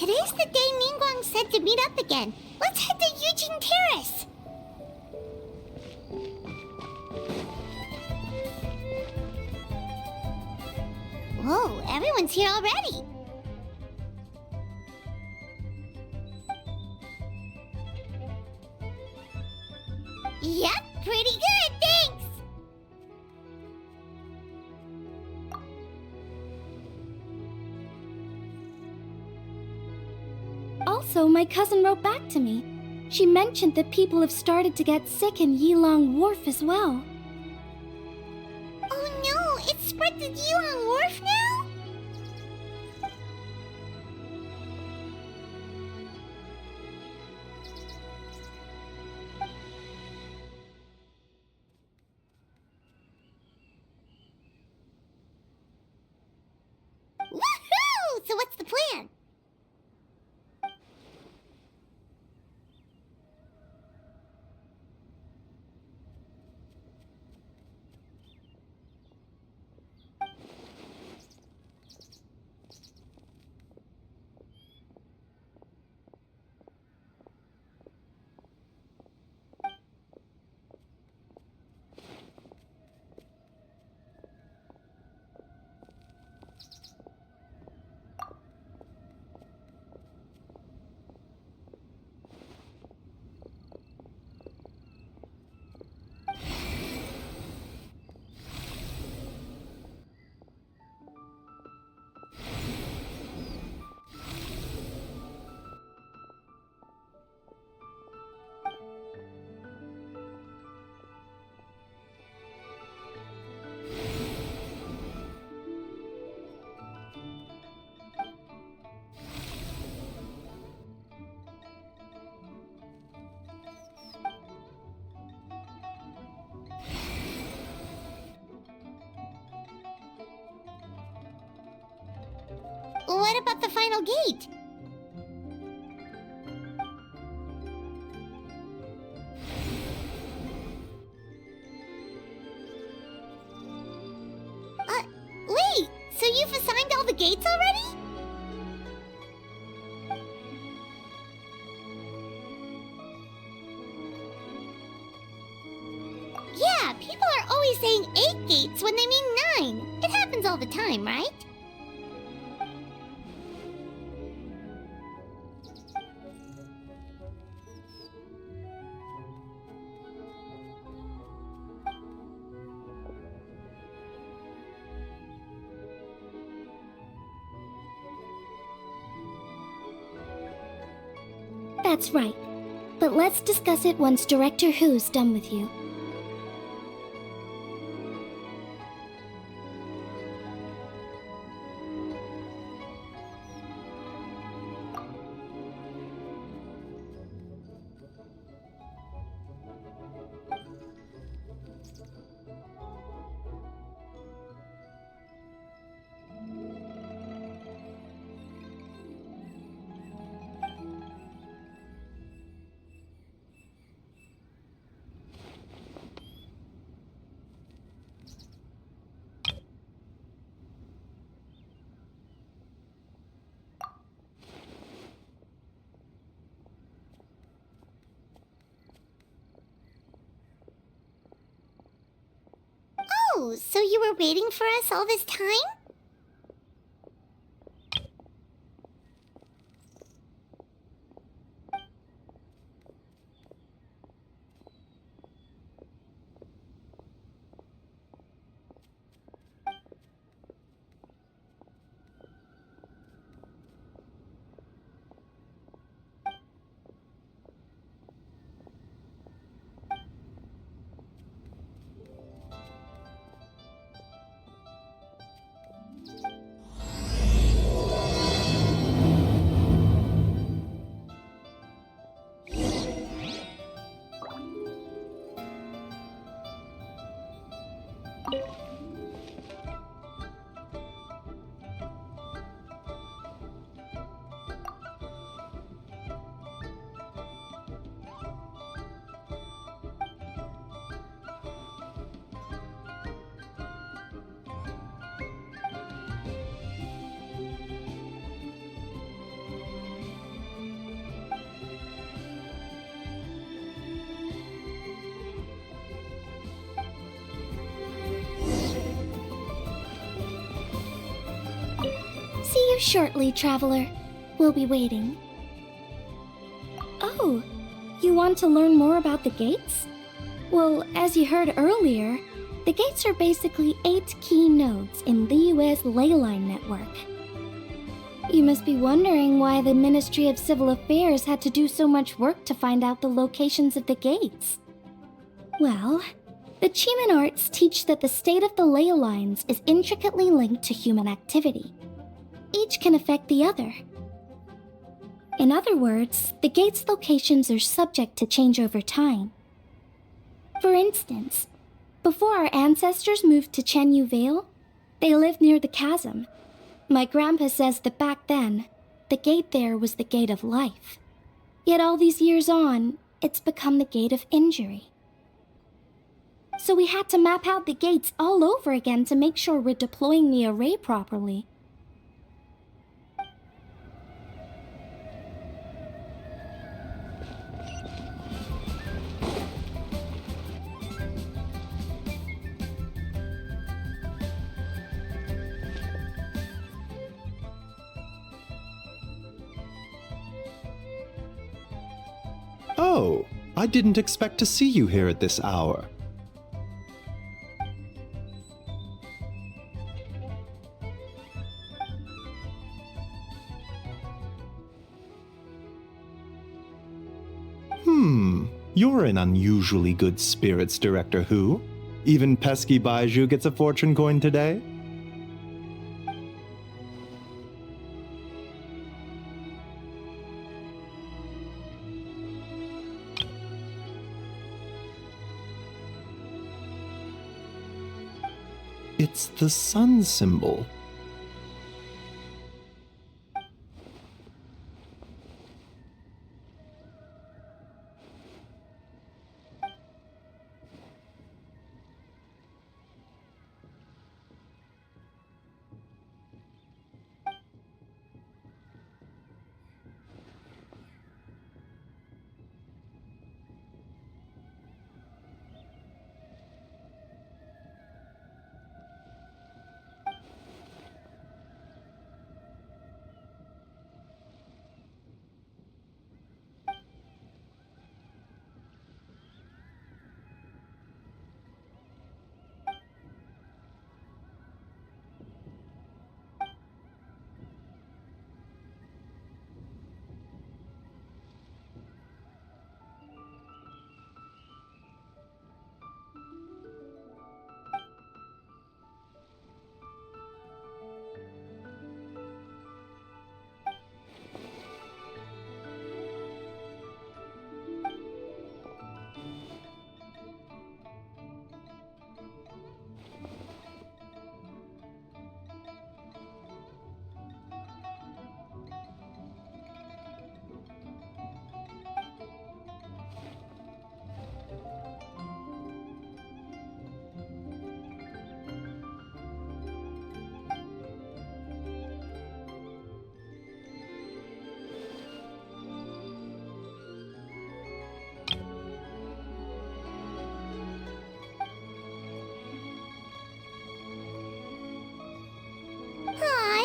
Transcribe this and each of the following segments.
Today's the day Ningguang said to meet up again. Let's head to Yujing Terrace. Whoa, everyone's here already. Yep, pretty good, thanks. Also, my cousin wrote back to me. She mentioned that people have started to get sick in Yilong Wharf as well. Oh no, it's spread to Yilong Wharf now? Woohoo! So what's the plan? What about the final gate? Wait, so you've assigned all the gates already? Yeah, people are always saying 8 gates when they mean 9. It happens all the time, right? That's right. But let's discuss it once Director Who's done with you. Oh, so you were waiting for us all this time? shortly, traveler. We'll be waiting. Oh, you want to learn more about the gates? Well, as you heard earlier, the gates are basically 8 key nodes in Liyue's leyline network. You must be wondering why the Ministry of Civil Affairs had to do so much work to find out the locations of the gates. Well, the Chiman arts teach that the state of the ley lines is intricately linked to human activity. Each can affect the other. In other words, the gate's locations are subject to change over time. For instance, before our ancestors moved to Chenyu Vale, they lived near the chasm. My grandpa says that back then, the gate there was the gate of life. Yet all these years on, it's become the gate of injury. So we had to map out the gates all over again to make sure we're deploying the array properly. Oh, I didn't expect to see you here at this hour. You're in unusually good spirits, Director Who. Even pesky Baiju gets a fortune coin today? It's the sun symbol.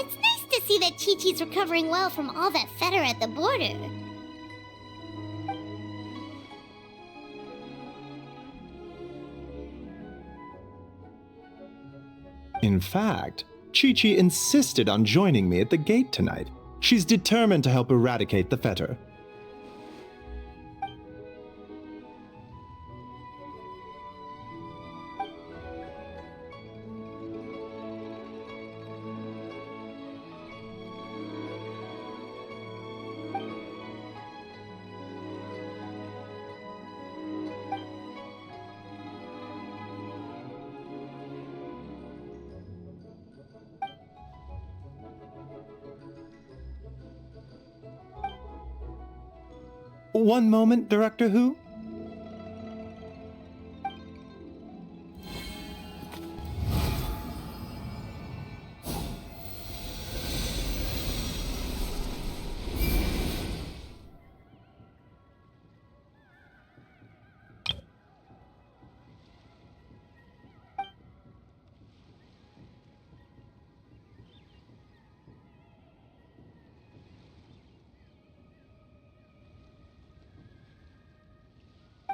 It's nice to see that Chi-Chi's recovering well from all that fetter at the border. In fact, Chi-Chi insisted on joining me at the gate tonight. She's determined to help eradicate the fetter. One moment, Director Who.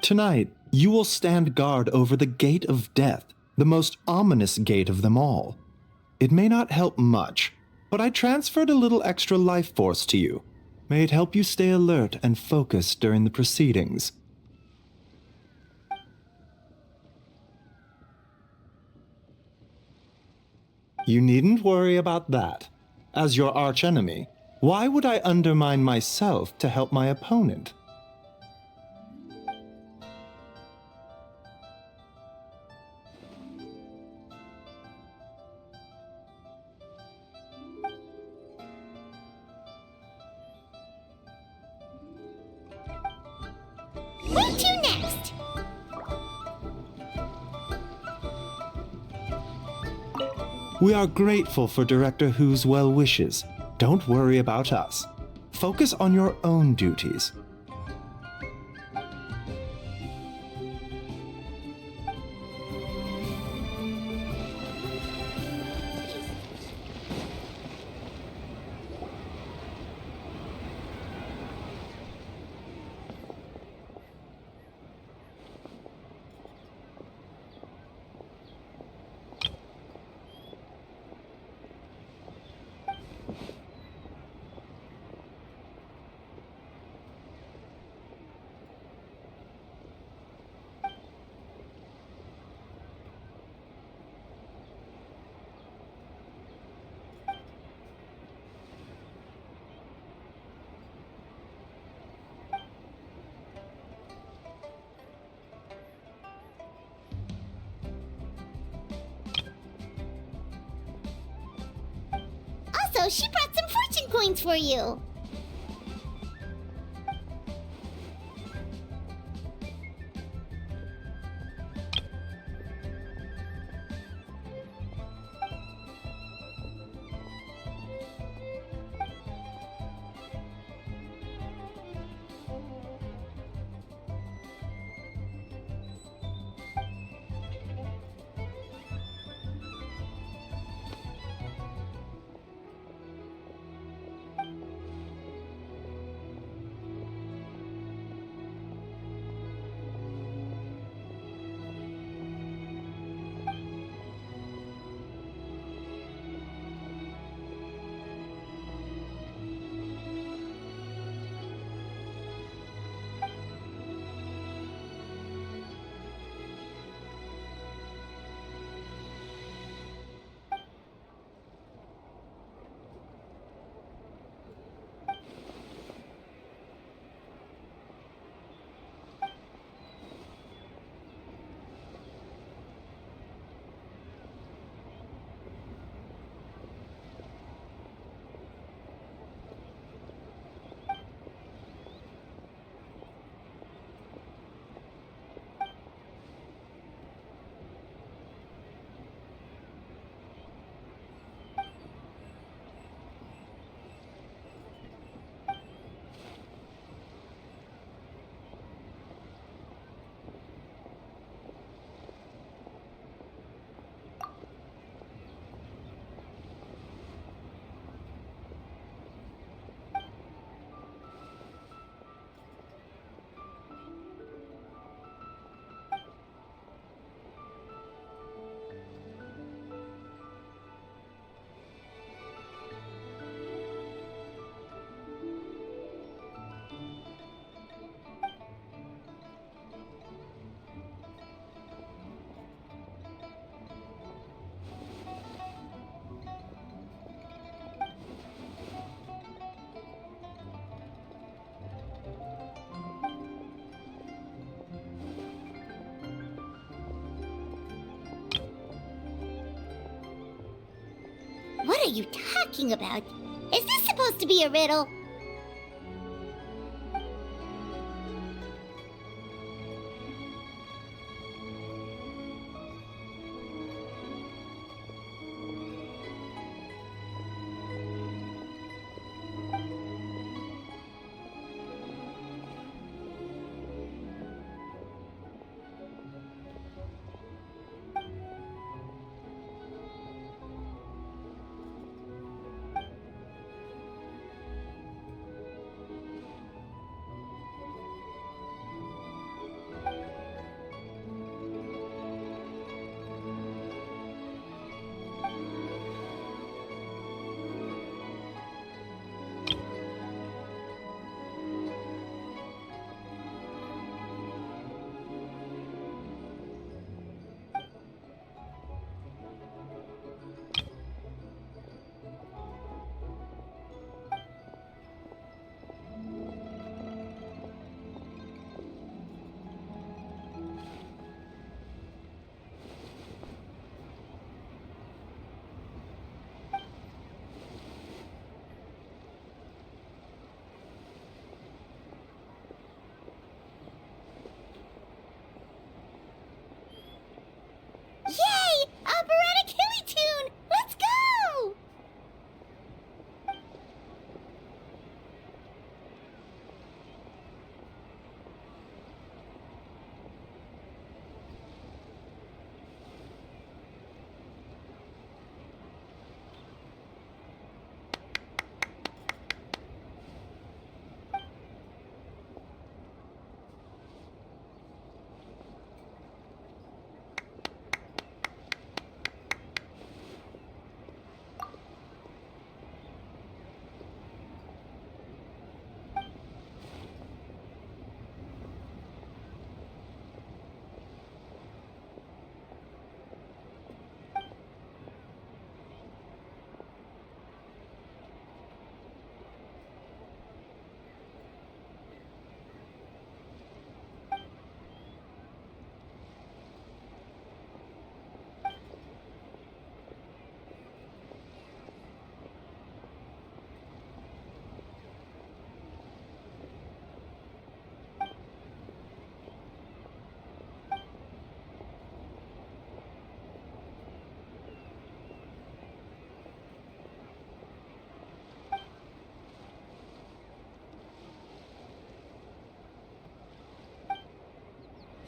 Tonight, you will stand guard over the Gate of Death, the most ominous gate of them all. It may not help much, but I transferred a little extra life force to you. May it help you stay alert and focused during the proceedings. You needn't worry about that. As your archenemy, why would I undermine myself to help my opponent? Where to next? We are grateful for Director Who's well wishes. Don't worry about us. Focus on your own duties. Also, she brought some fortune coins for you. What are you talking about? Is this supposed to be a riddle?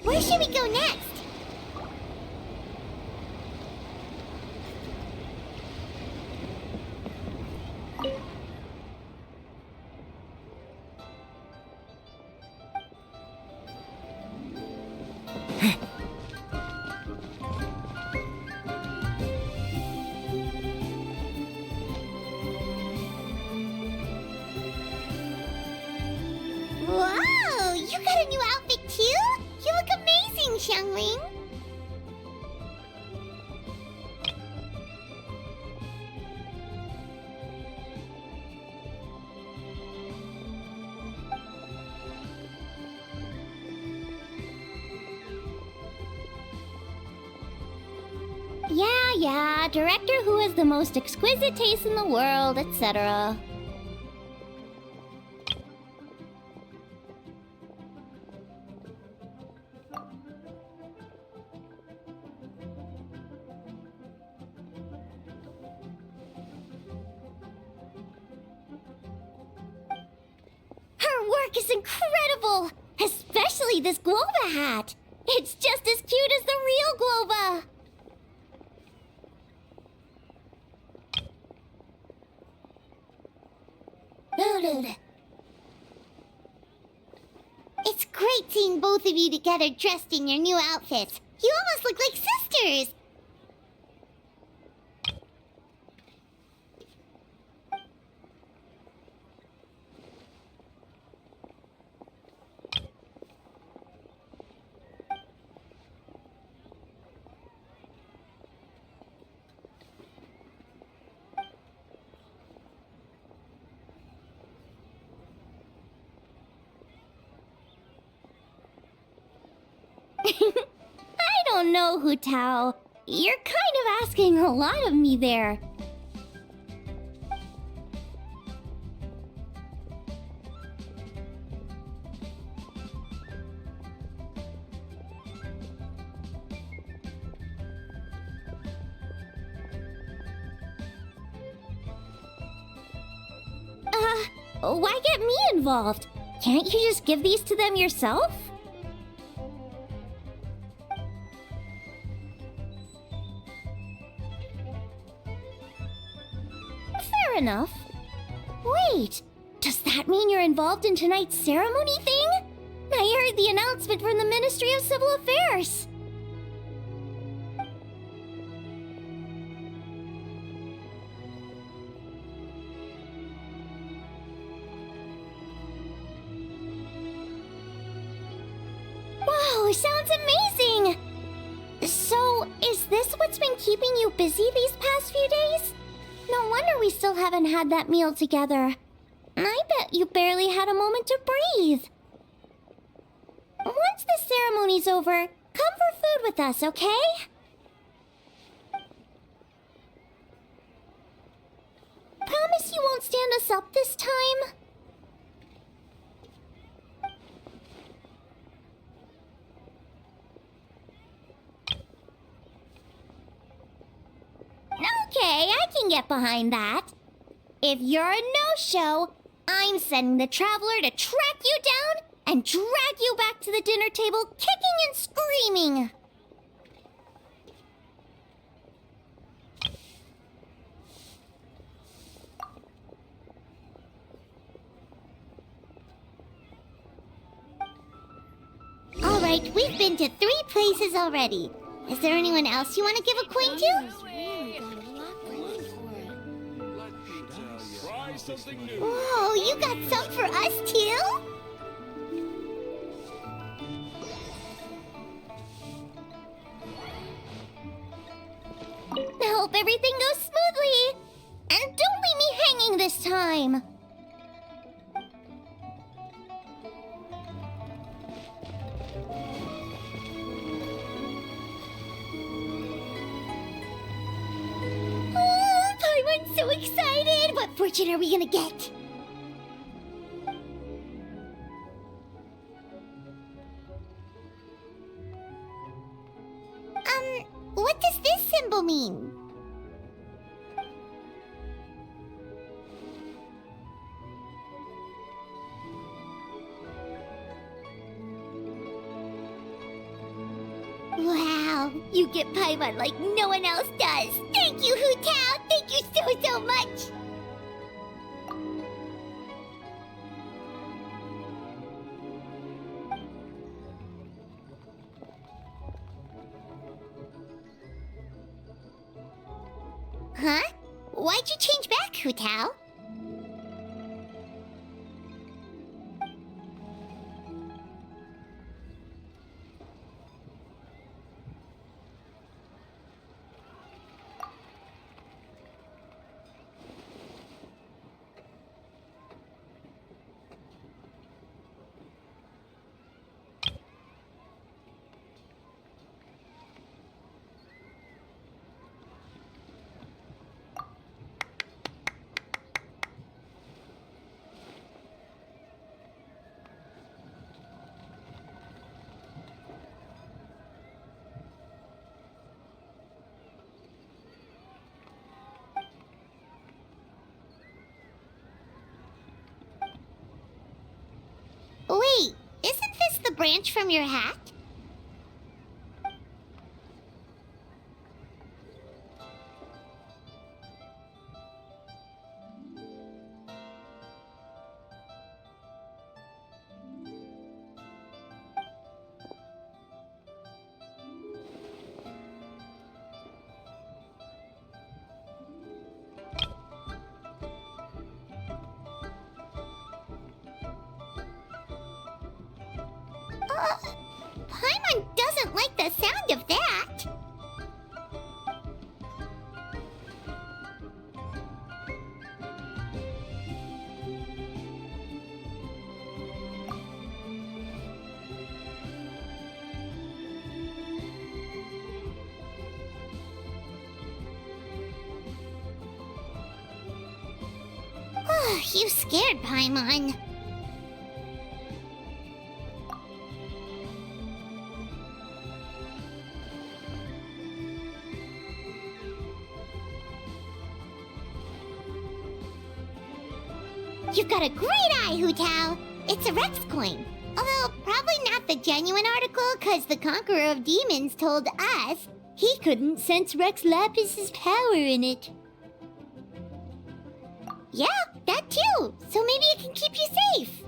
Where should we go next? Whoa! You got a new outfit too? You look amazing, Xiangling! Yeah, director who has the most exquisite taste in the world, etc. Her work is incredible! Especially this Globa hat! It's just as cute as the real Globa! It's great seeing both of you together dressed in your new outfits. You almost look like sisters! I don't know, Hu Tao. You're kind of asking a lot of me there. Why get me involved? Can't you just give these to them yourself? Fair enough. Wait, does that mean you're involved in tonight's ceremony thing? I heard the announcement from the Ministry of Civil Affairs. Wow, sounds amazing! So, is this what's been keeping you busy these past few days? No wonder we still haven't had that meal together. I bet you barely had a moment to breathe. Once the ceremony's over, come for food with us, okay? Promise you won't stand us up this time? Okay, I can get behind that. If you're a no-show, I'm sending the Traveler to track you down and drag you back to the dinner table kicking and screaming. All right, we've been to 3 places already. Is there anyone else you want to give a coin to? Whoa, you got some for us too? I hope everything goes smoothly. And don't leave me hanging this time. I'm so excited! What fortune are we gonna get? What does this symbol mean? Wow, you get Paimon like no one else does. Thank you, Hu Tao. Thank you so much. Huh? Why'd you change back, Hu Tao? Wait, isn't this the branch from your hat? Paimon doesn't like the sound of that. You scared Paimon. You've got a great eye, Hu Tao. It's a Rex coin. Although, probably not the genuine article, because the Conqueror of Demons told us he couldn't sense Rex Lapis's power in it. Yeah, that too. So maybe it can keep you safe.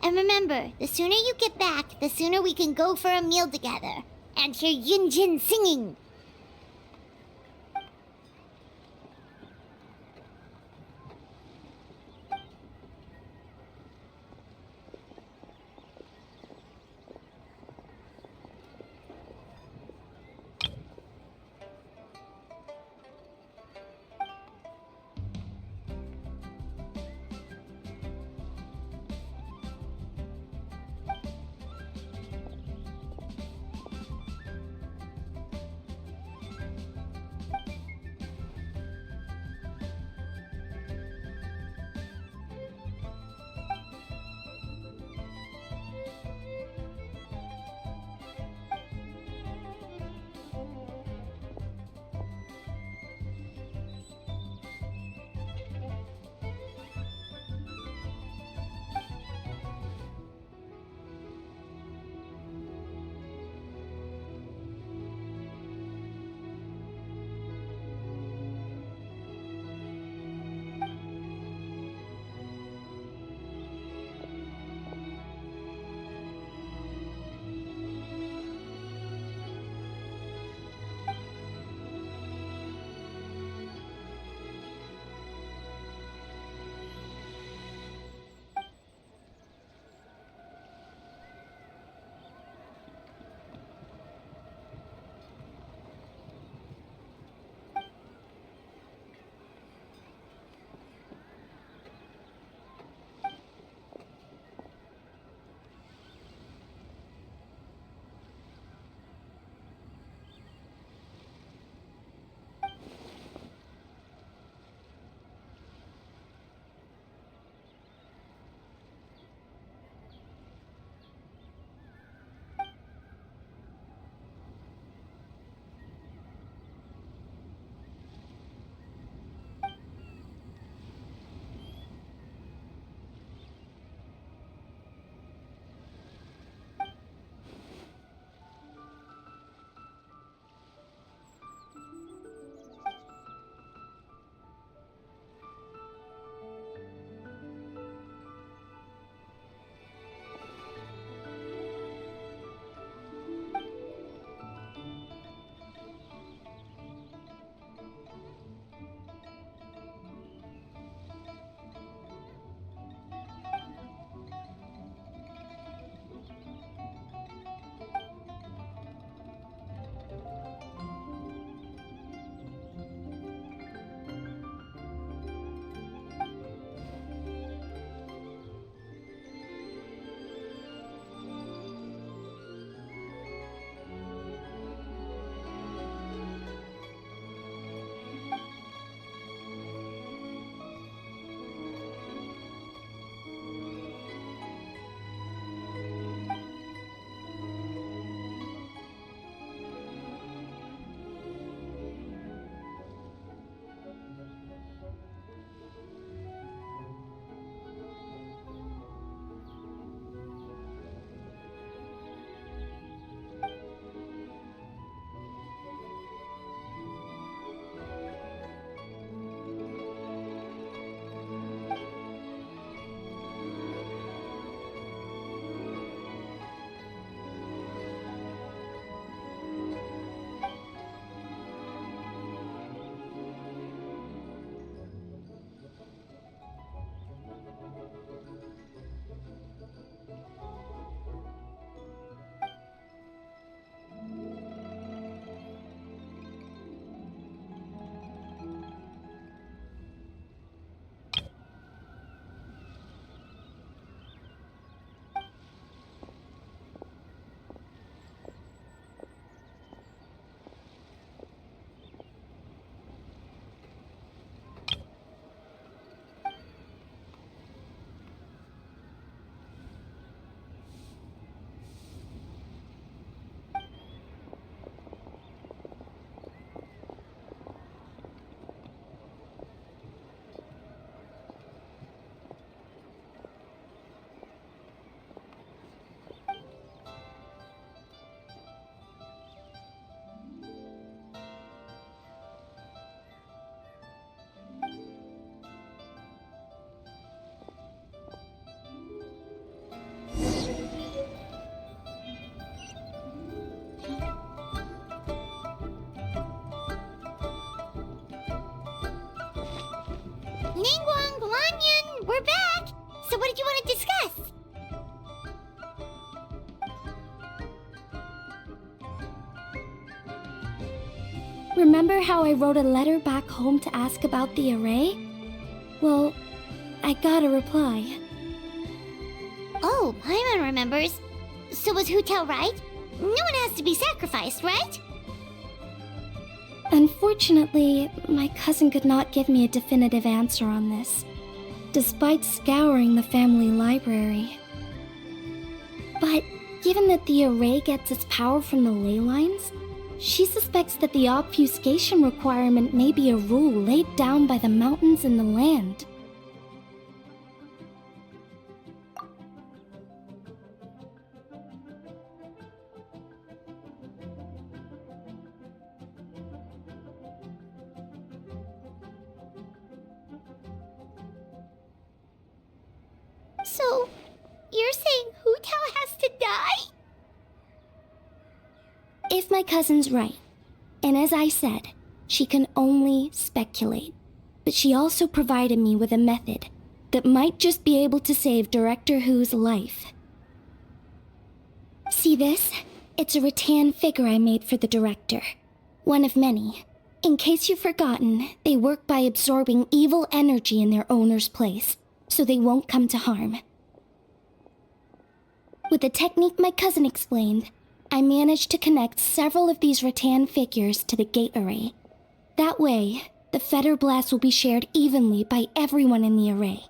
And remember, the sooner you get back, the sooner we can go for a meal together and hear Yunjin singing. So what did you want to discuss? Remember how I wrote a letter back home to ask about the array? Well, I got a reply. Oh, Paimon remembers. So was Hu Tao right? No one has to be sacrificed, right? Unfortunately, my cousin could not give me a definitive answer on this, despite scouring the family library. But given that the array gets its power from the ley lines, she suspects that the obfuscation requirement may be a rule laid down by the mountains and the land. So, you're saying Hu Tao has to die? If my cousin's right, and as I said, she can only speculate, but she also provided me with a method that might just be able to save Director Hu's life. See this? It's a rattan figure I made for the director. One of many. In case you've forgotten, they work by absorbing evil energy in their owner's place, so they won't come to harm. With the technique my cousin explained, I managed to connect several of these rattan figures to the gate array. That way, the fetter blast will be shared evenly by everyone in the array.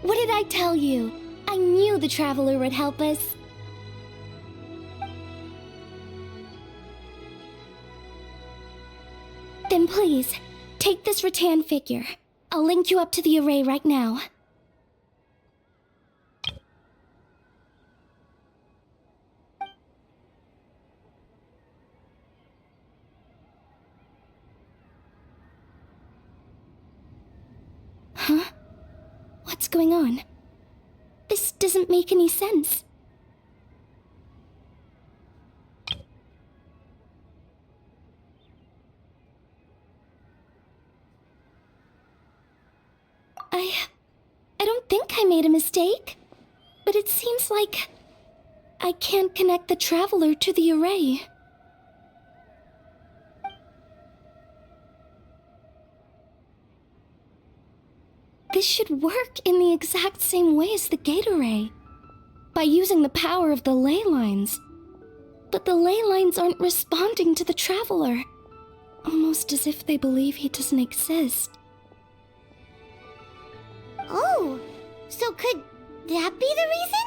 What did I tell you? I knew the Traveler would help us. Then please, take this rattan figure. I'll link you up to the array right now. Huh? What's going on? This doesn't make any sense. I don't think I made a mistake, but it seems like I can't connect the Traveler to the array. This should work in the exact same way as the gate array, by using the power of the ley lines. But the ley lines aren't responding to the Traveler, almost as if they believe he doesn't exist. Oh, so could that be the reason?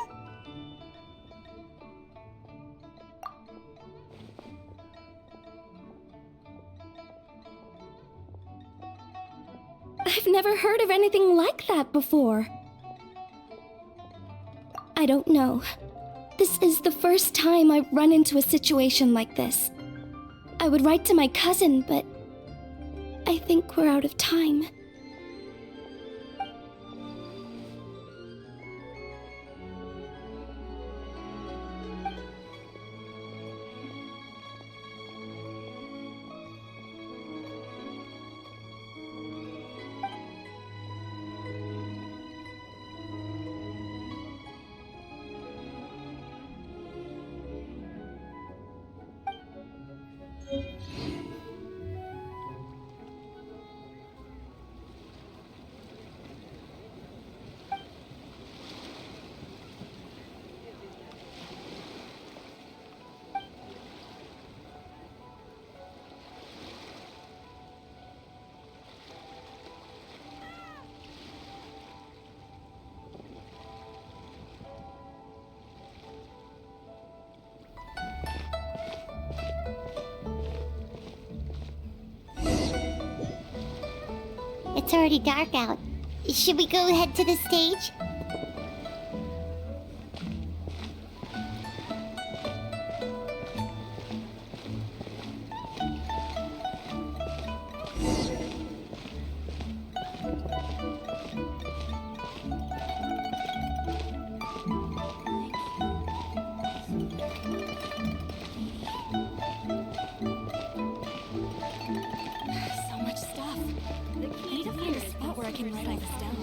I've never heard of anything like that before. I don't know. This is the first time I've run into a situation like this. I would write to my cousin, but I think we're out of time. already dark out. Should we go head to the stage? So much stuff. I need to find a spot where I can write all this down.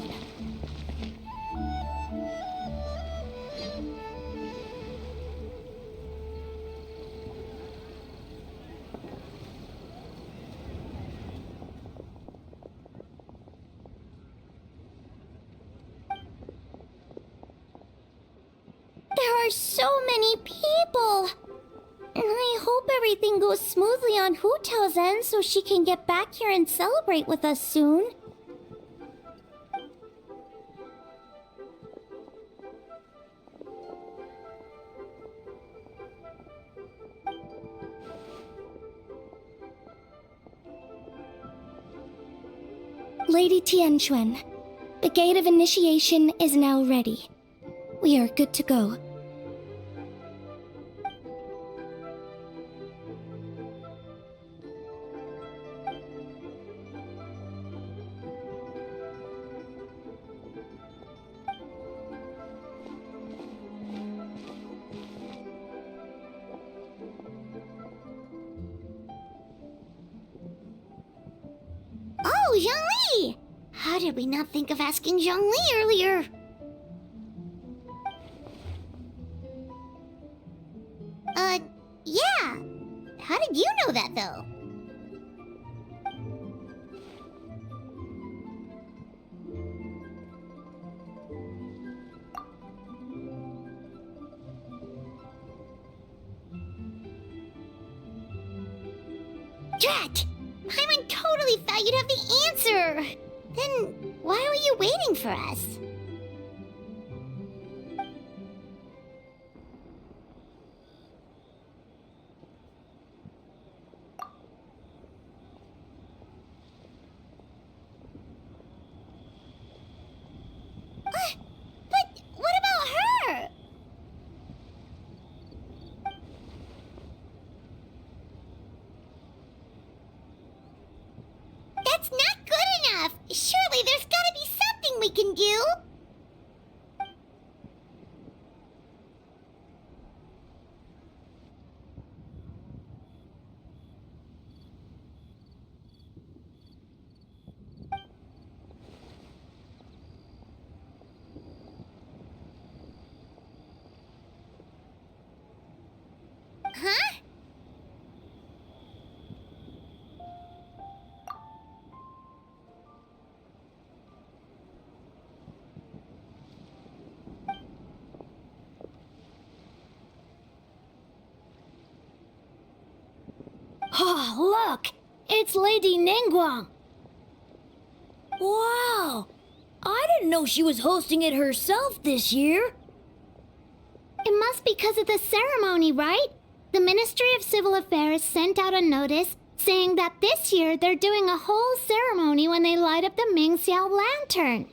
There are so many people! And I hope everything goes smoothly on Hutao's end so she can get back here and celebrate with us soon. Lady Tianquan, the Gate of Initiation is now ready. We are good to go. Oh, Zhongli! How did we not think of asking Zhongli earlier? Yeah. How did you know that, though? Drat! Paimon totally thought you'd have the answer! Then why were you waiting for us? But what about her? That's not good enough! Surely there's gotta be something we can do! Huh? Oh, look! It's Lady Ningguang! Wow! I didn't know she was hosting it herself this year! It must be because of the ceremony, right? The Ministry of Civil Affairs sent out a notice saying that this year they're doing a whole ceremony when they light up the Mingxiao lantern.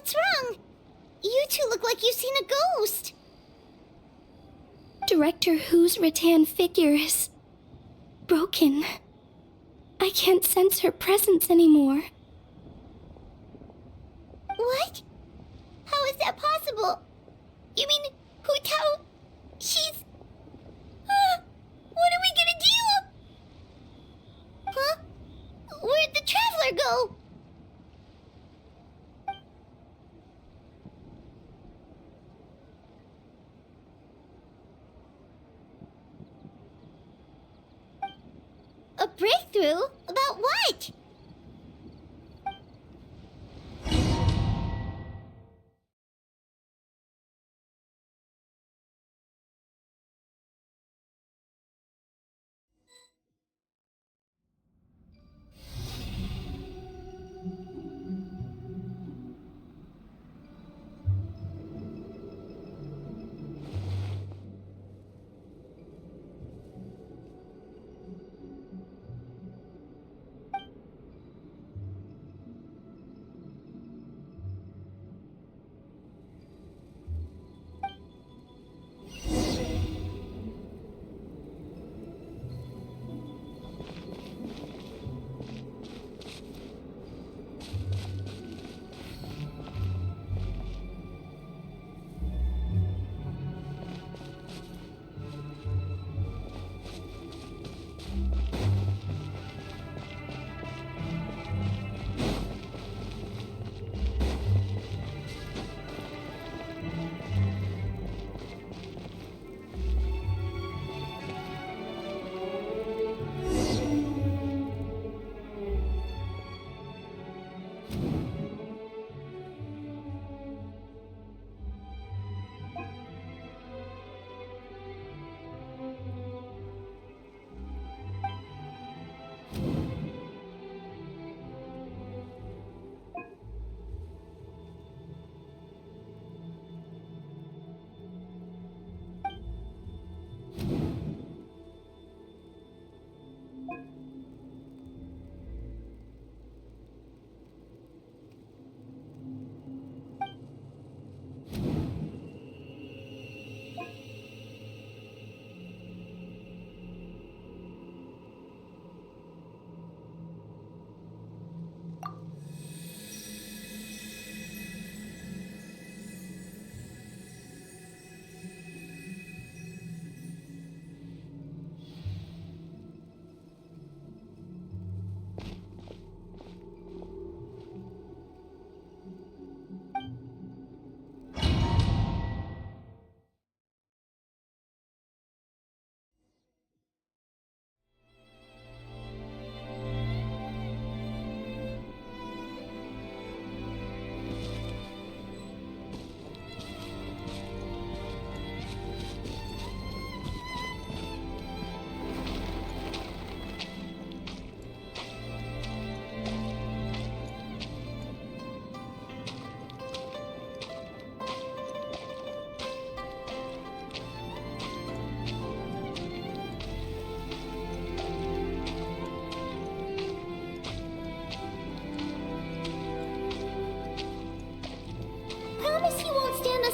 What's wrong? You two look like you've seen a ghost. Director Hu's rattan figure is broken. I can't sense her presence anymore. What? How is that possible? You mean Hu Tao? She's... what are we gonna do? Huh? Where'd the traveler go? A breakthrough? About what?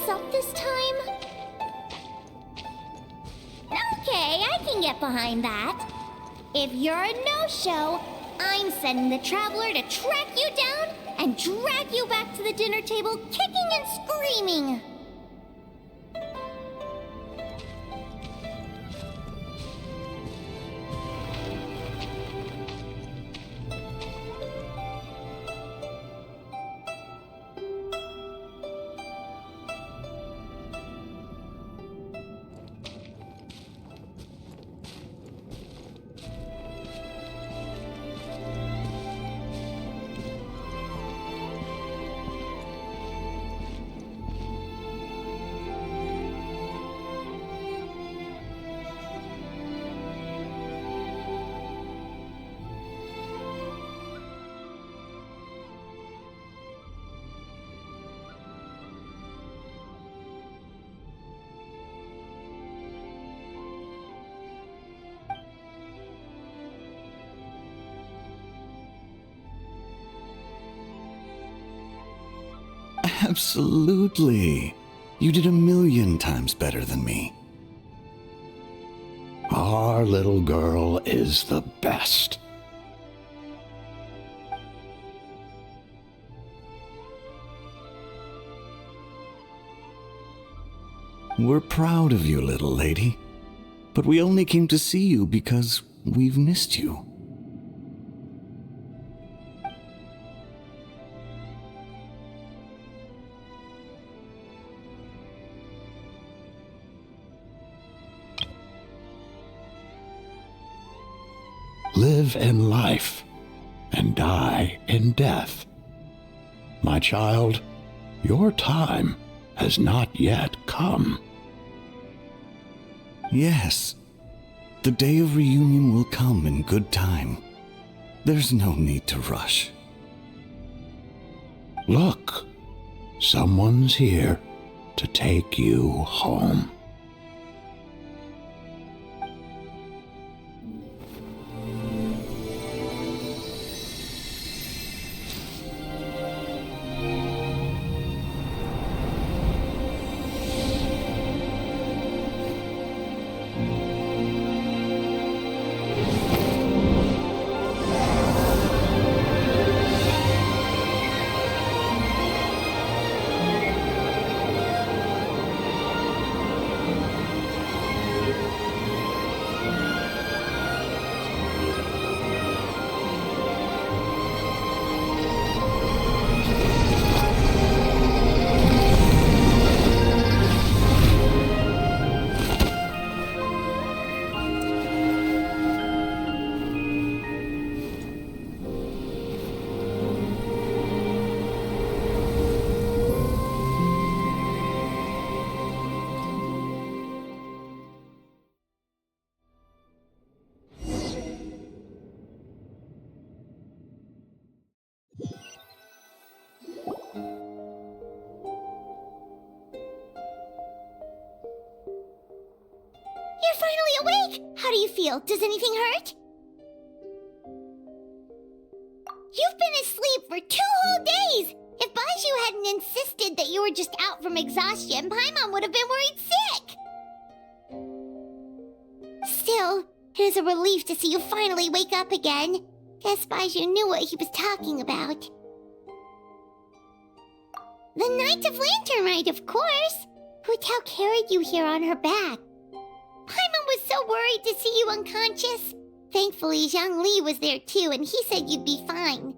us up this time? Okay, I can get behind that. If you're a no-show, I'm sending the Traveler to track you down and drag you back to the dinner table kicking and screaming. Absolutely. You did 1,000,000 times better than me. Our little girl is the best. We're proud of you, little lady. But we only came to see you because we've missed you. Live in life and die in death. My child, your time has not yet come. Yes, the day of reunion will come in good time. There's no need to rush. Look, someone's here to take you home. You're finally awake! How do you feel? Does anything hurt? You've been asleep for 2 whole days! If Baiju hadn't insisted that you were just out from exhaustion, Paimon would have been worried sick! Still, it is a relief to see you finally wake up again. Guess Baiju knew what he was talking about. The Knight of Lantern Rite, of course! Hu Tao carried you here on her back. Paimon was so worried to see you unconscious. Thankfully, Zhang Li was there too, and he said you'd be fine.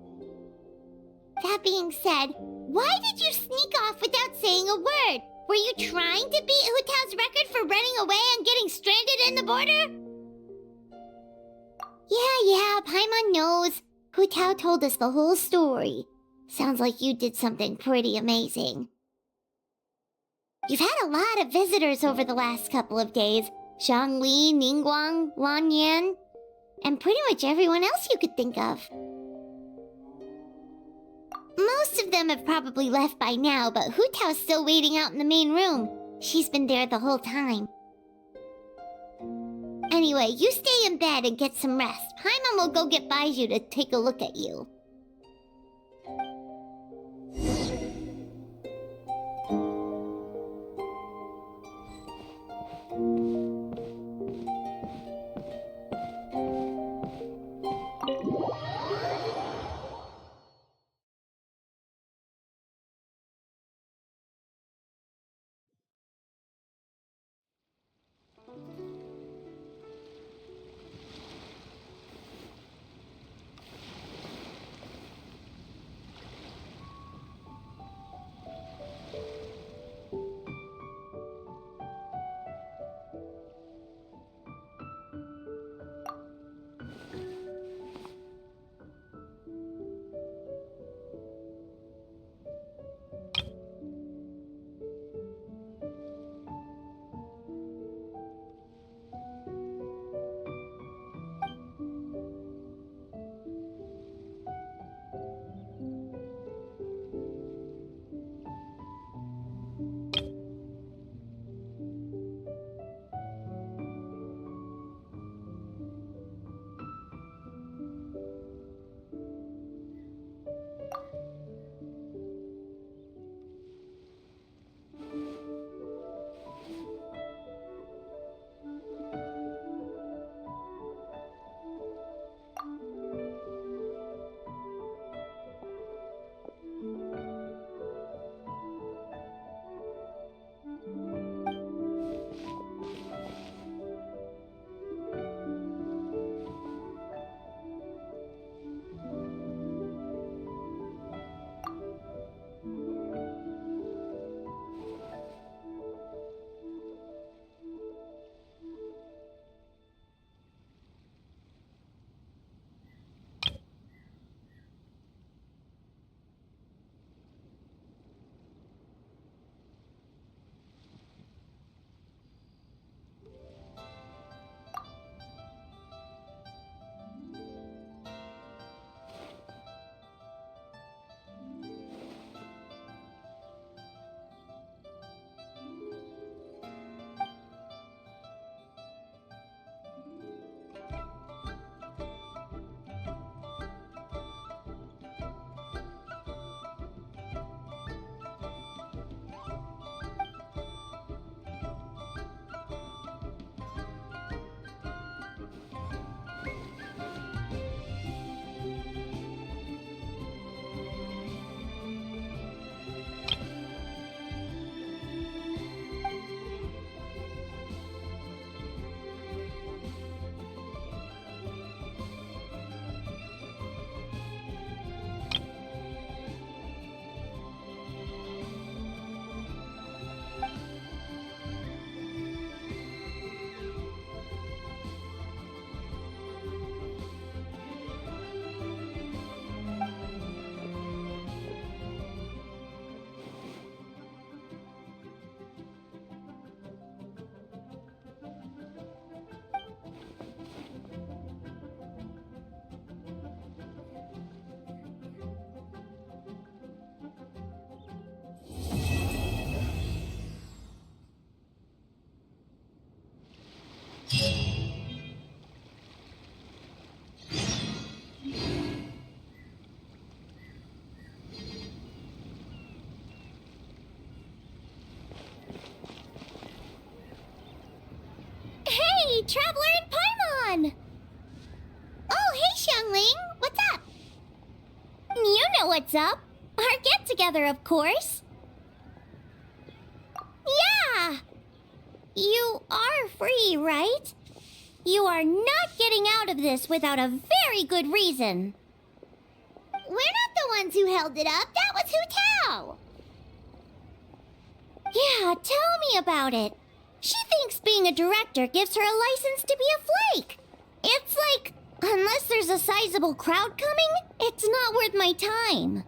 That being said, why did you sneak off without saying a word? Were you trying to beat Hu Tao's record for running away and getting stranded in the border? Yeah, Paimon knows. Hu Tao told us the whole story. Sounds like you did something pretty amazing. You've had a lot of visitors over the last couple of days. Zhang Li, Ningguang, Lan Yan, and pretty much everyone else you could think of. Most of them have probably left by now, but Hu Tao's still waiting out in the main room. She's been there the whole time. Anyway, you stay in bed and get some rest. Paimon will go get Baiju to take a look at you. Hey, Traveler and Paimon! Oh, hey, Xiangling! What's up? You know what's up. Our get-together, of course. Yeah! You are free, right? You are not getting out of this without a very good reason. We're not the ones who held it up. That was Hu Tao. Yeah, tell me about it. She thinks being a director gives her a license to be a flake. It's like, unless there's a sizable crowd coming, it's not worth my time.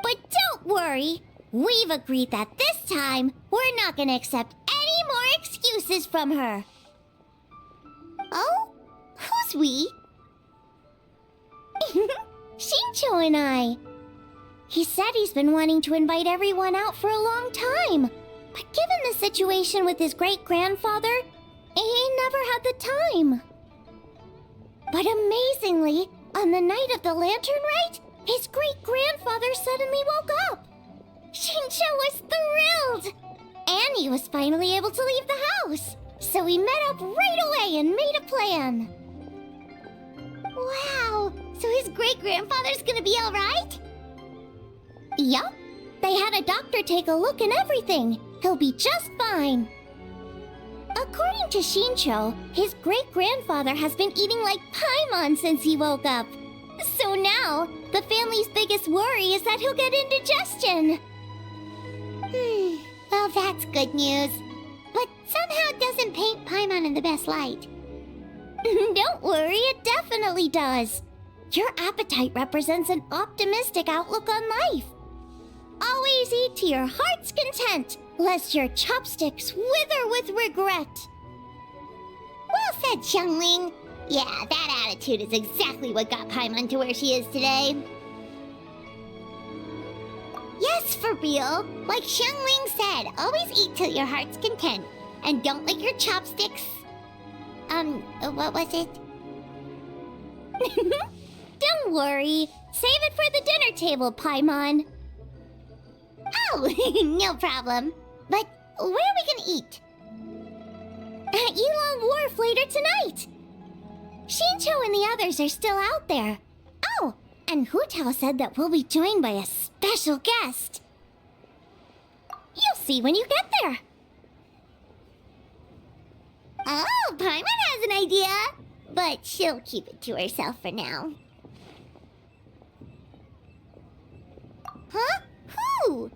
But don't worry. We've agreed that this time, we're not gonna accept any more excuses from her. Oh? Who's we? Shincho and I. He said he's been wanting to invite everyone out for a long time. But given the situation with his great-grandfather, he never had the time. But amazingly, on the night of the lantern rite, his great-grandfather suddenly woke up. Shincho was thrilled! And he was finally able to leave the house. So we met up right away and made a plan. Wow, so his great-grandfather's gonna be alright? Yup. They had a doctor take a look and everything. He'll be just fine. According to Shincho, his great-grandfather has been eating like Paimon since he woke up. So now, the family's biggest worry is that he'll get indigestion. Well, that's good news. But somehow it doesn't paint Paimon in the best light. Don't worry, it definitely does. Your appetite represents an optimistic outlook on life. Always eat to your heart's content, lest your chopsticks wither with regret. Well said, Xiangling. Yeah, that attitude is exactly what got Paimon to where she is today. Yes, for real. Like Xiangling said, always eat till your heart's content. And don't lick your chopsticks. What was it? Don't worry. Save it for the dinner table, Paimon. Oh, no problem. But where are we gonna eat? At Yilong Wharf later tonight. Shincho and the others are still out there. Oh, and Hu Tao said that we'll be joined by a special guest. You'll see when you get there. Oh, Paimon has an idea. But she'll keep it to herself for now. Huh? Who?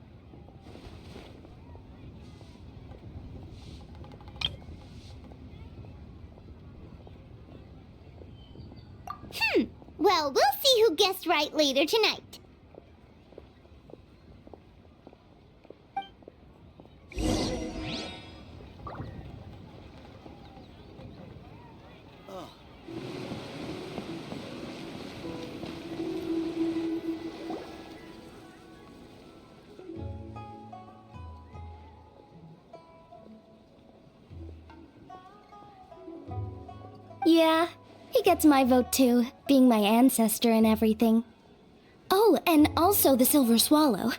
Well, we'll see who guessed right later tonight. Yeah, he gets my vote too, being my ancestor and everything. Oh, and also the Silver Swallow.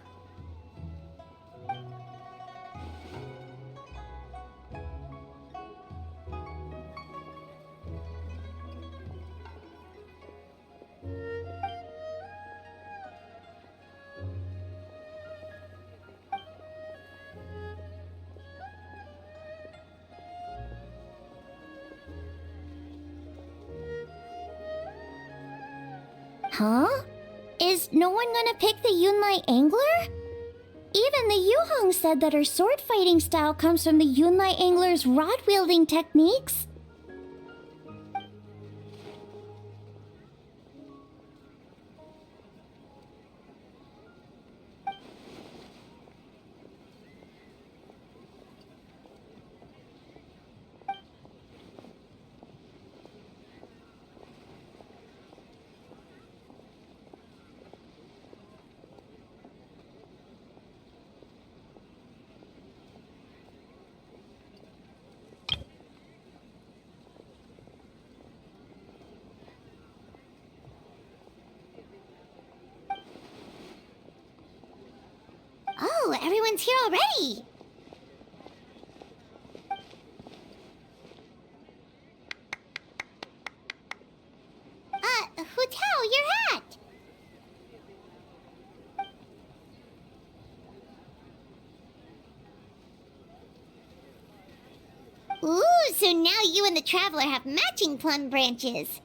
Huh? Is no one gonna pick the Yunlai Angler? Even the Yuhong said that her sword fighting style comes from the Yunlai Angler's rod wielding techniques. everyone's here already. Hotel, your hat! Ooh, so now you and the Traveler have matching plum branches.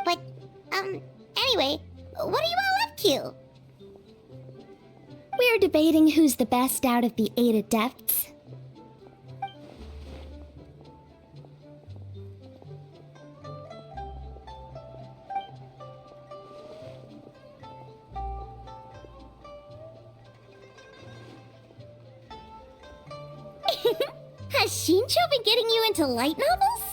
But, anyway, what are you all up to? We're debating who's the best out of the 8 adepts. Has Shincho been getting you into light novels?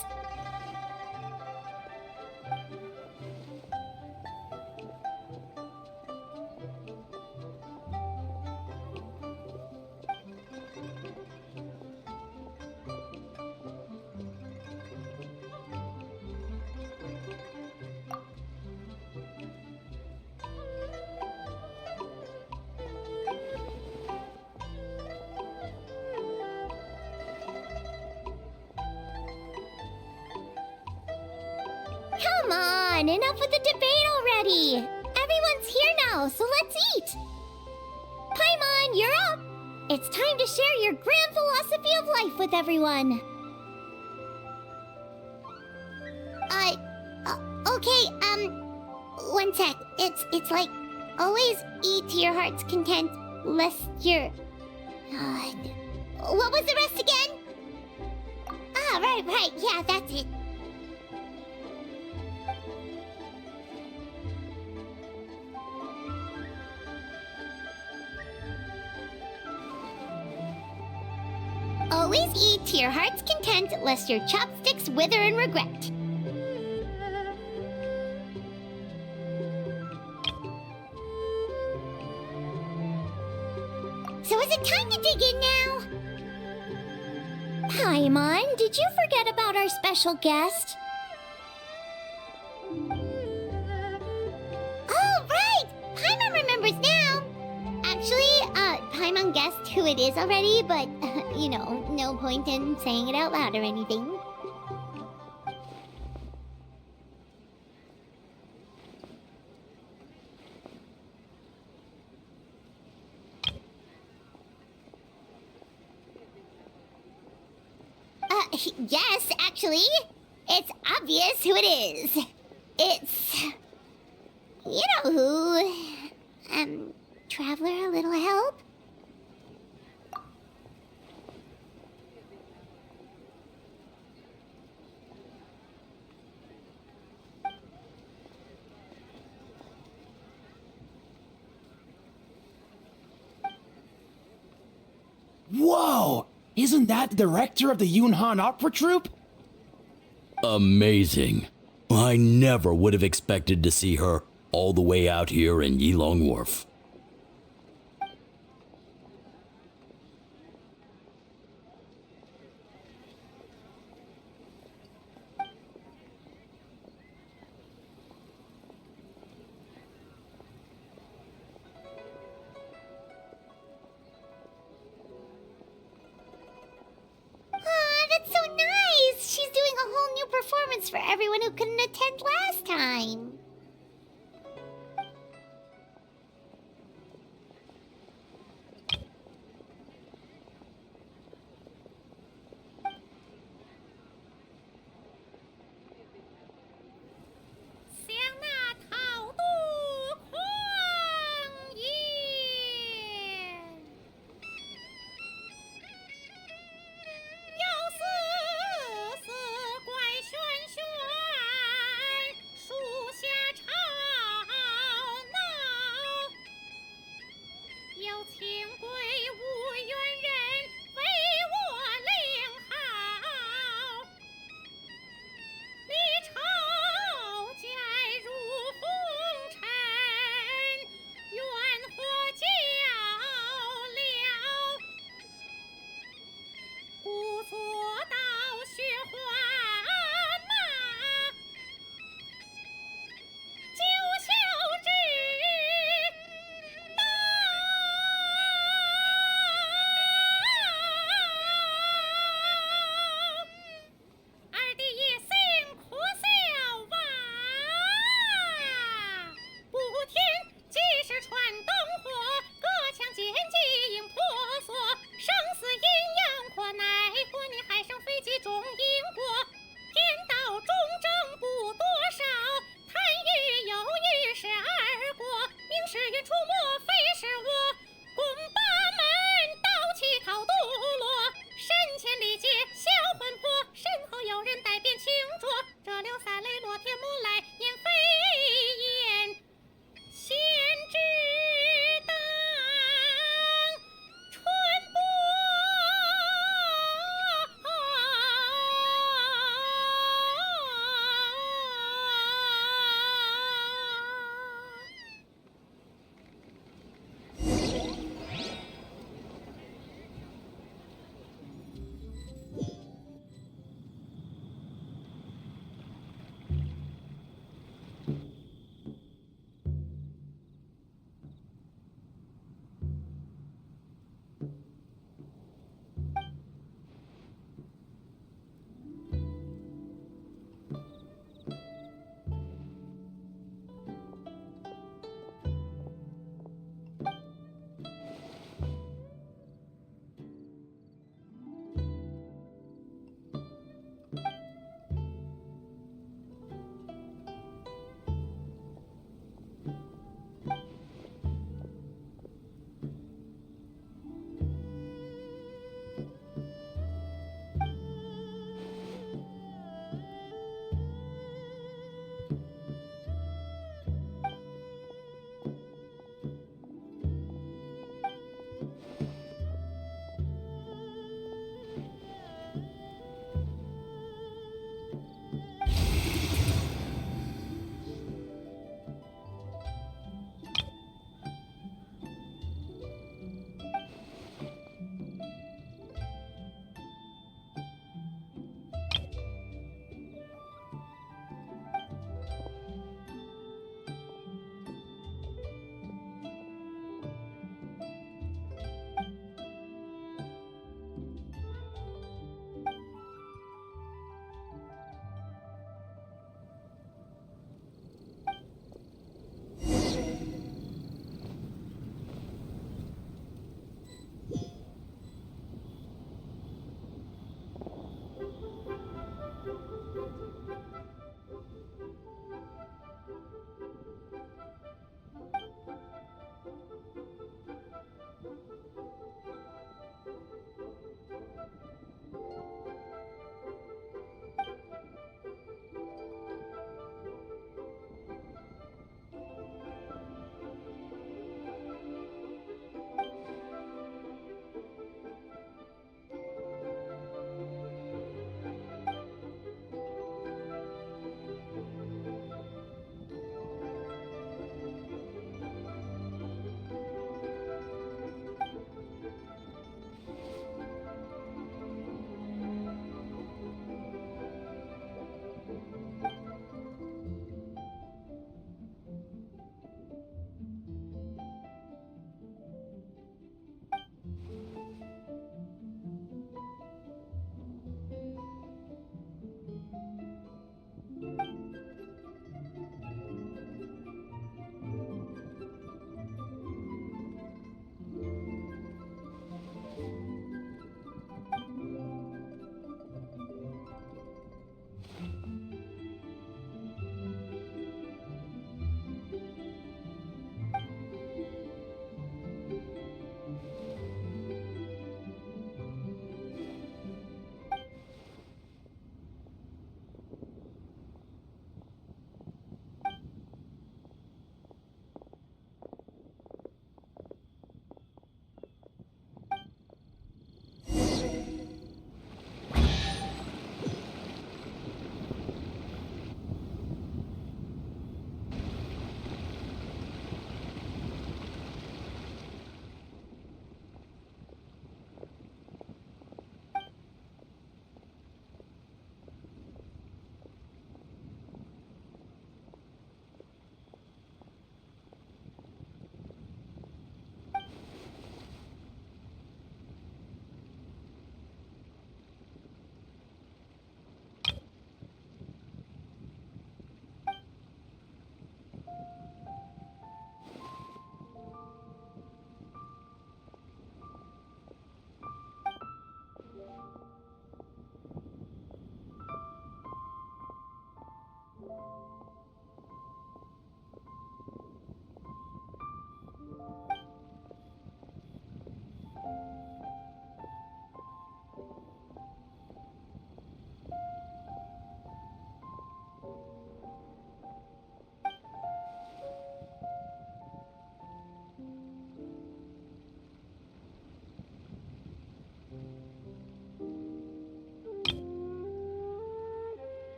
Come on, enough with the debate already! Everyone's here now, so let's eat! Paimon, you're up! It's time to share your grand philosophy of life with everyone! Okay, one sec. It's like, always eat to your heart's content, lest your... what was the rest again? Ah, right, yeah, that's it. Always eat to your heart's content, lest your chopsticks wither in regret. So is it time to dig in now? Paimon, did you forget about our special guest? Oh, right! Paimon remembers now! Actually, Paimon guessed who it is already, but, you know, no point in saying it out loud or anything. Yes, actually. It's obvious who it is. It's... you know who. Traveler, a little help? Whoa! Isn't that the director of the Yunhan Opera Troupe? Amazing. I never would have expected to see her all the way out here in Yilong Wharf. That's so nice! She's doing a whole new performance for everyone who couldn't attend last time. 来燕飞燕，先知当春播。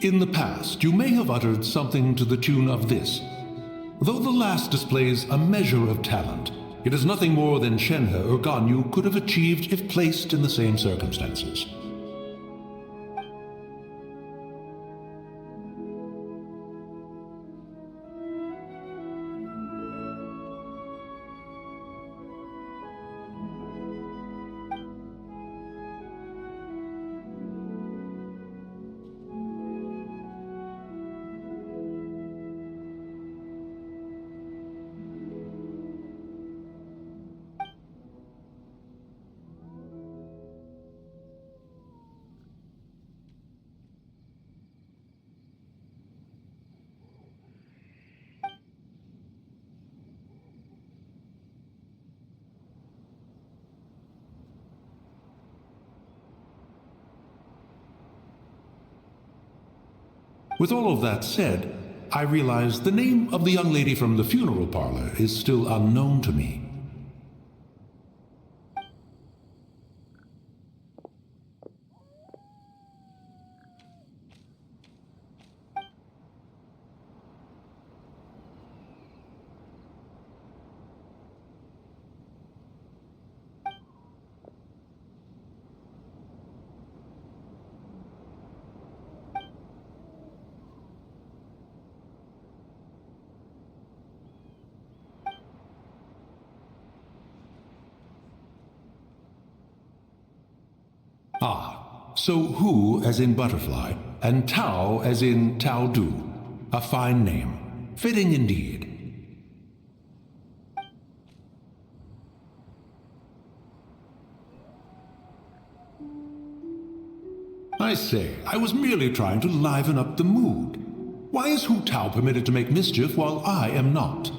In the past, you may have uttered something to the tune of this. Though the last displays a measure of talent, it is nothing more than Shenhe or Ganyu could have achieved if placed in the same circumstances. With all of that said, I realize the name of the young lady from the funeral parlor is still unknown to me. Ah, so Hu as in butterfly, and Tao as in Tao Du. A fine name. Fitting indeed. I say, I was merely trying to liven up the mood. Why is Hu Tao permitted to make mischief while I am not?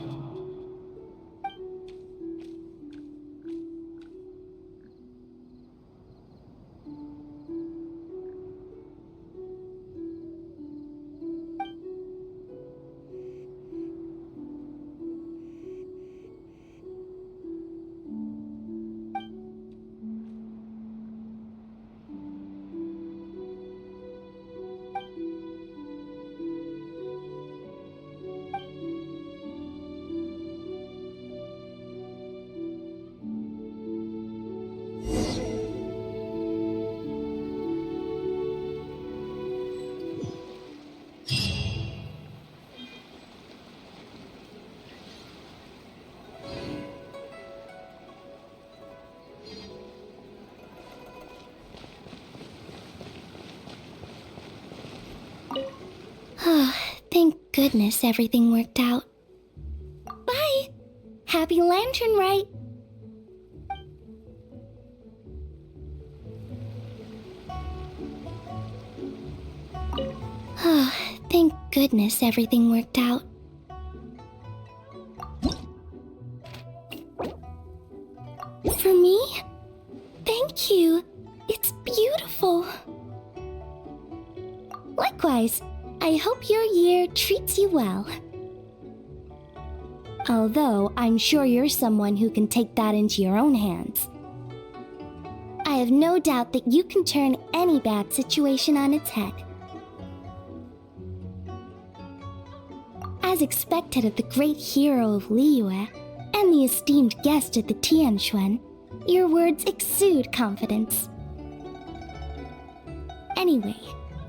Thank goodness everything worked out. Bye! Happy Lantern Rite! Thank goodness everything worked out. For me? Thank you. It's beautiful. Likewise, I hope your year treats you well. Although, I'm sure you're someone who can take that into your own hands. I have no doubt that you can turn any bad situation on its head. As expected of the great hero of Liyue and the esteemed guest at the Tianquan, your words exude confidence. Anyway,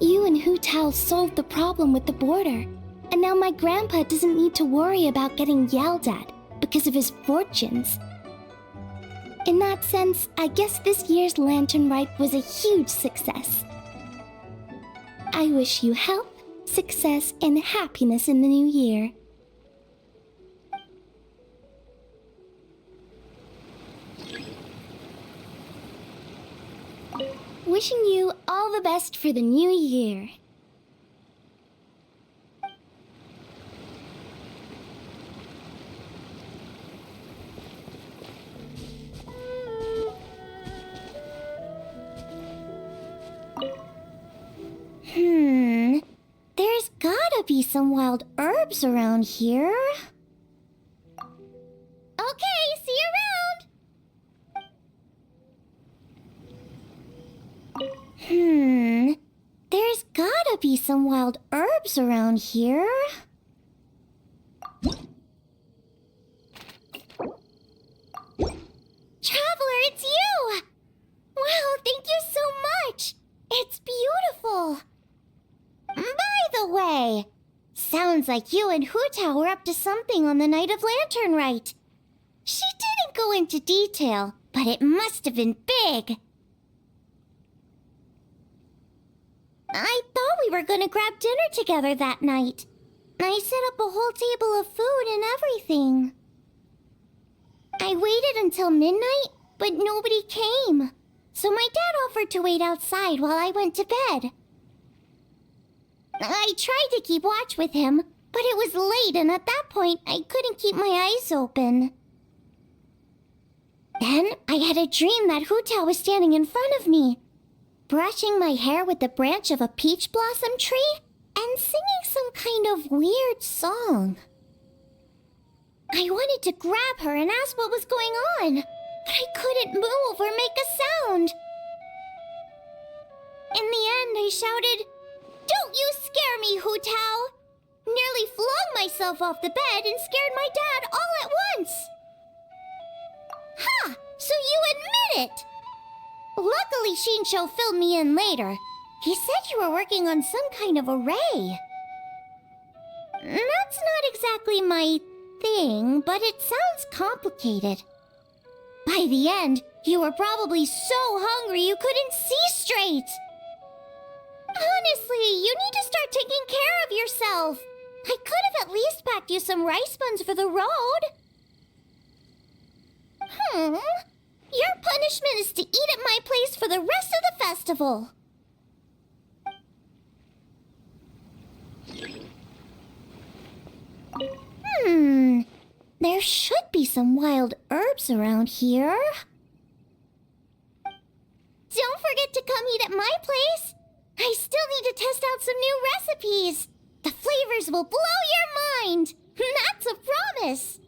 you and Hu Tao solved the problem with the border, and now my grandpa doesn't need to worry about getting yelled at because of his fortunes. In that sense, I guess this year's Lantern Rite was a huge success. I wish you health, success, and happiness in the new year. Wishing you all the best for the new year. There's gotta be some wild herbs around here. Okay, see you around! There's gotta be some wild herbs around here. Traveler, it's you! Wow, thank you so much! It's beautiful! By the way, sounds like you and Hutao were up to something on the night of Lantern Rite. She didn't go into detail, but it must have been big. I thought we were gonna grab dinner together that night. I set up a whole table of food and everything. I waited until midnight, but nobody came. So my dad offered to wait outside while I went to bed. I tried to keep watch with him, but it was late, and at that point, I couldn't keep my eyes open. Then I had a dream that Hutao was standing in front of me, brushing my hair with the branch of a peach blossom tree and singing some kind of weird song. I wanted to grab her and ask what was going on, but I couldn't move or make a sound. In the end, I shouted, "Don't you scare me, Hutao!" Nearly flung myself off the bed and scared my dad all at once. Ha! So you admit it! Luckily, Shinsho filled me in later. He said you were working on some kind of array. That's not exactly my thing, but it sounds complicated. By the end, you were probably so hungry you couldn't see straight. Honestly, you need to start taking care of yourself. I could have at least packed you some rice buns for the road. Your punishment is to eat at my place for the rest of the festival. There should be some wild herbs around here. Don't forget to come eat at my place. I still need to test out some new recipes. The flavors will blow your mind. That's a promise.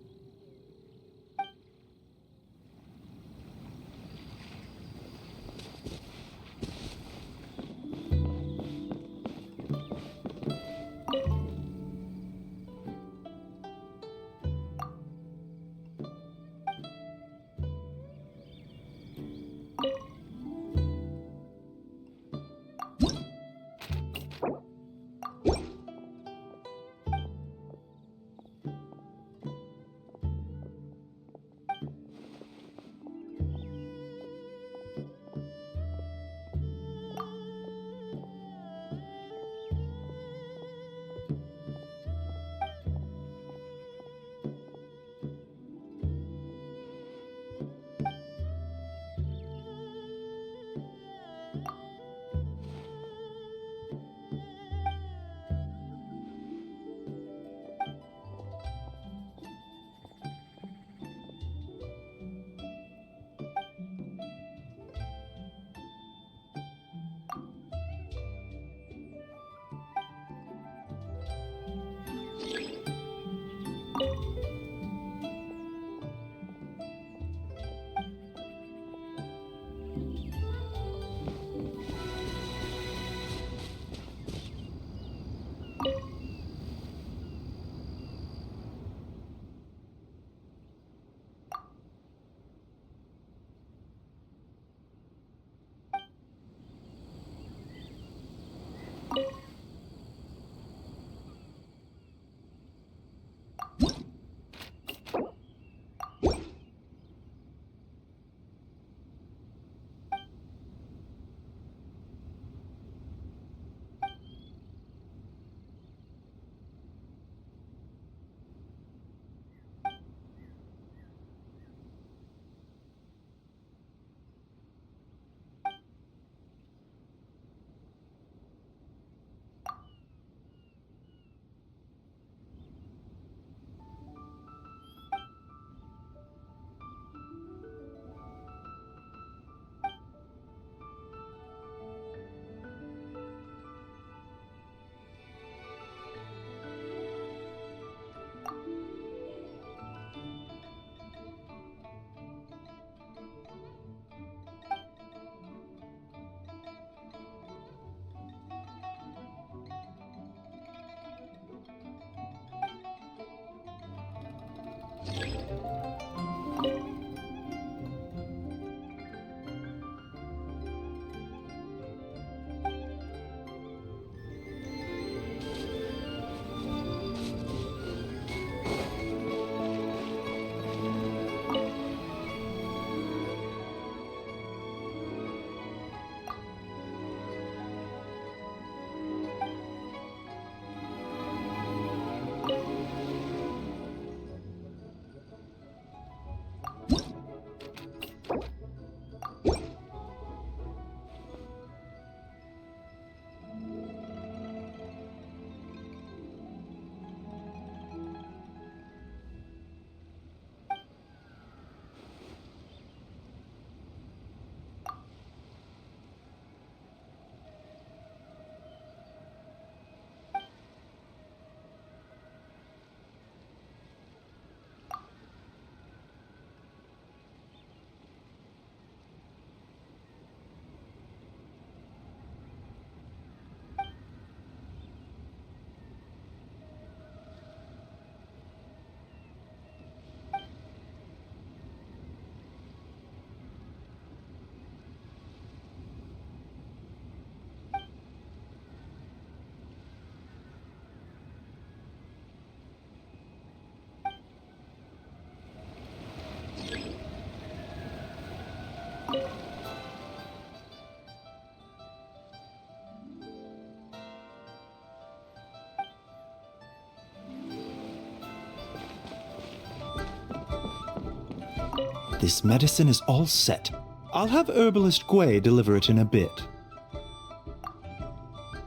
This medicine is all set. I'll have herbalist Gui deliver it in a bit.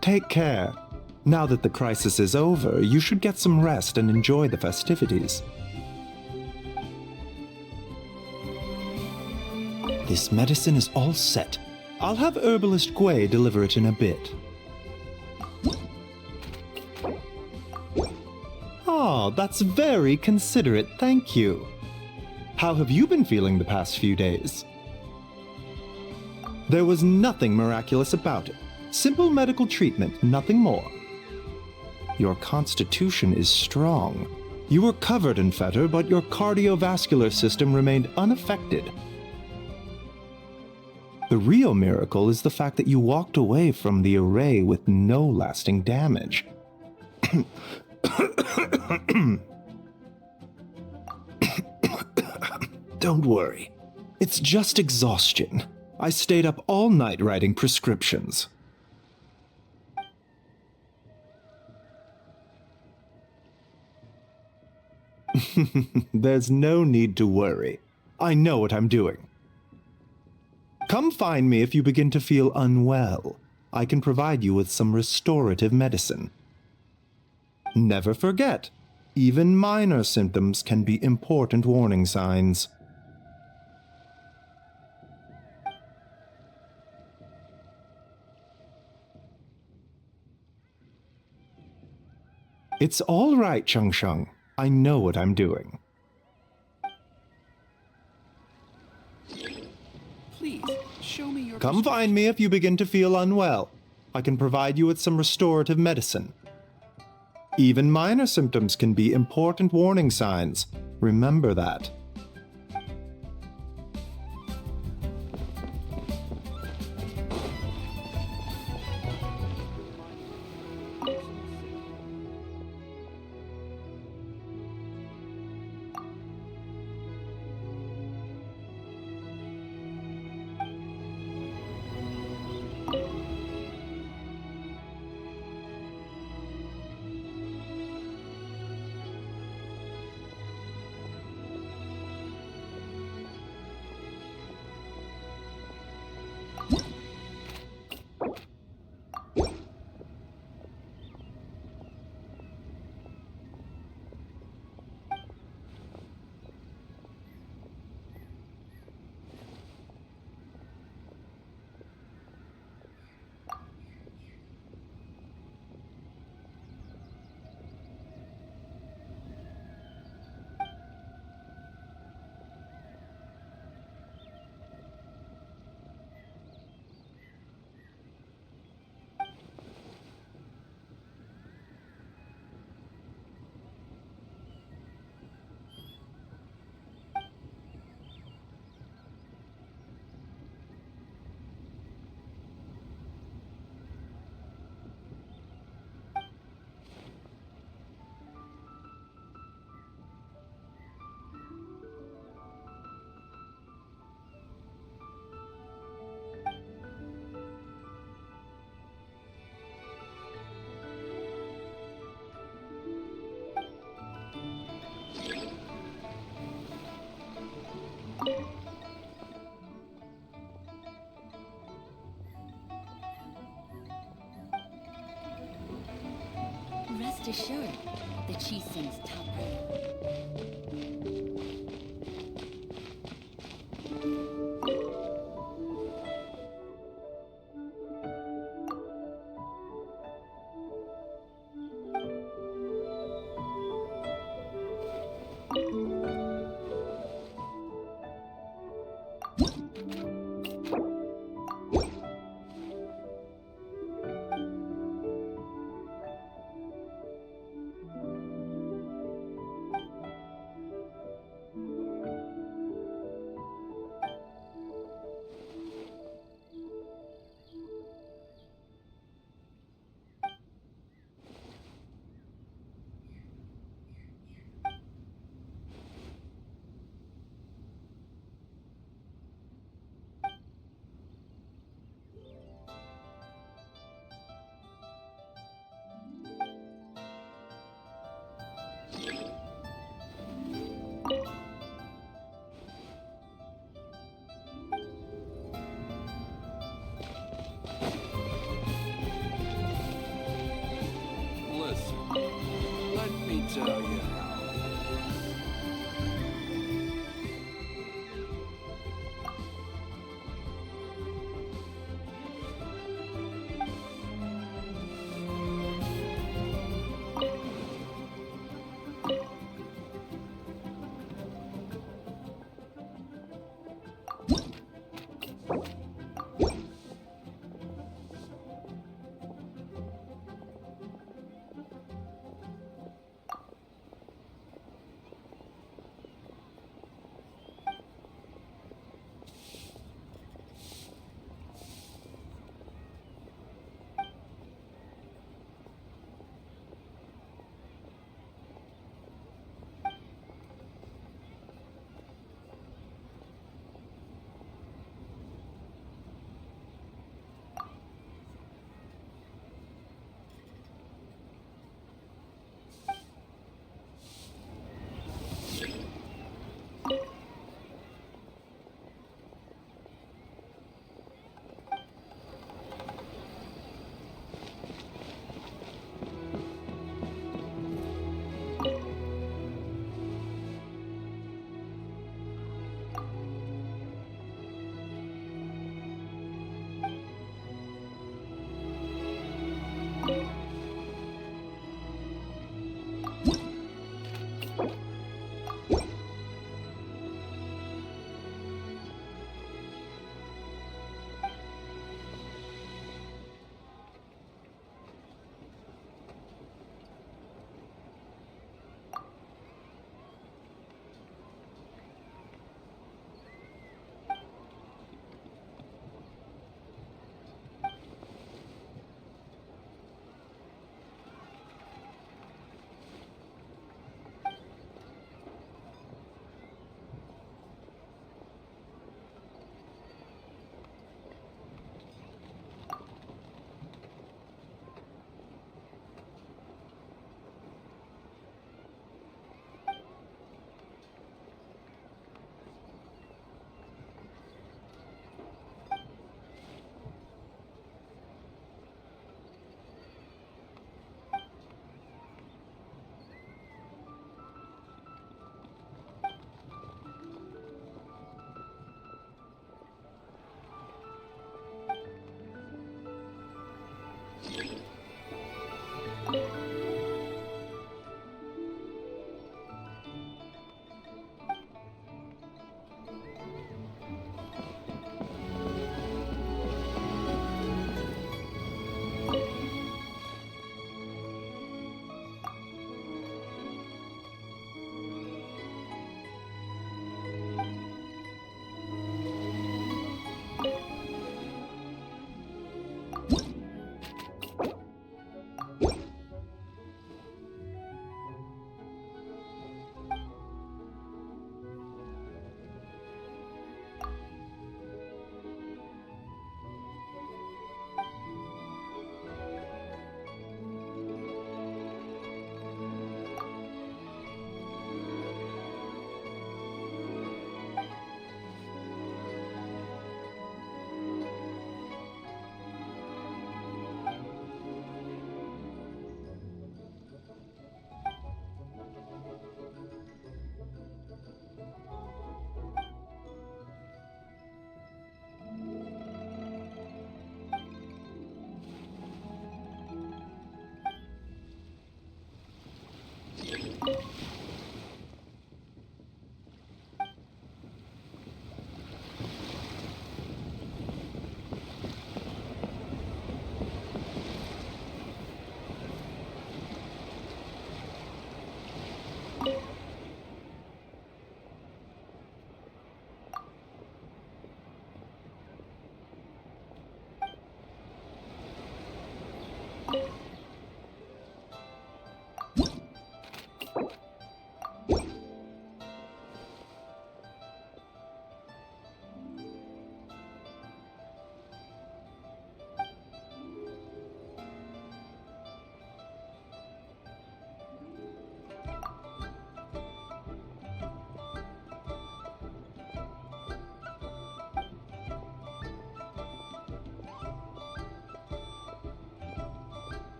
Take care. Now that the crisis is over, you should get some rest and enjoy the festivities. This medicine is all set. I'll have herbalist Gui deliver it in a bit. Oh, that's very considerate, thank you. How have you been feeling the past few days? There was nothing miraculous about it. Simple medical treatment, nothing more. Your constitution is strong. You were covered in fetor, but your cardiovascular system remained unaffected. The real miracle is the fact that you walked away from the array with no lasting damage. Don't worry. It's just exhaustion. I stayed up all night writing prescriptions. There's no need to worry. I know what I'm doing. Come find me if you begin to feel unwell. I can provide you with some restorative medicine. Never forget, even minor symptoms can be important warning signs. It's all right, Changsheng. I know what I'm doing. Please, show me your Come find me if you begin to feel unwell. I can provide you with some restorative medicine. Even minor symptoms can be important warning signs. Remember that. Rest assured, the chi sings top right. tell you how.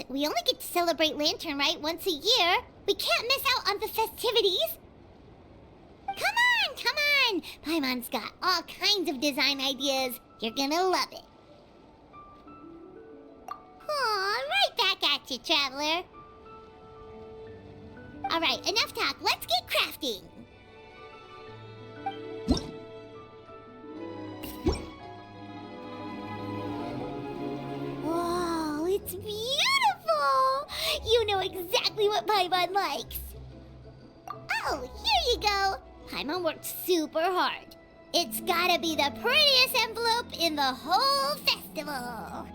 we only get to celebrate Lantern Rite once a year. We can't miss out on the festivities. Come on! Paimon's got all kinds of design ideas. You're gonna love it. Aw, right back at you, Traveler. Alright, enough talk. Let's get crafting. Whoa, it's beautiful! You know exactly what Paimon likes. Oh, here you go. Paimon worked super hard. It's gotta be the prettiest envelope in the whole festival.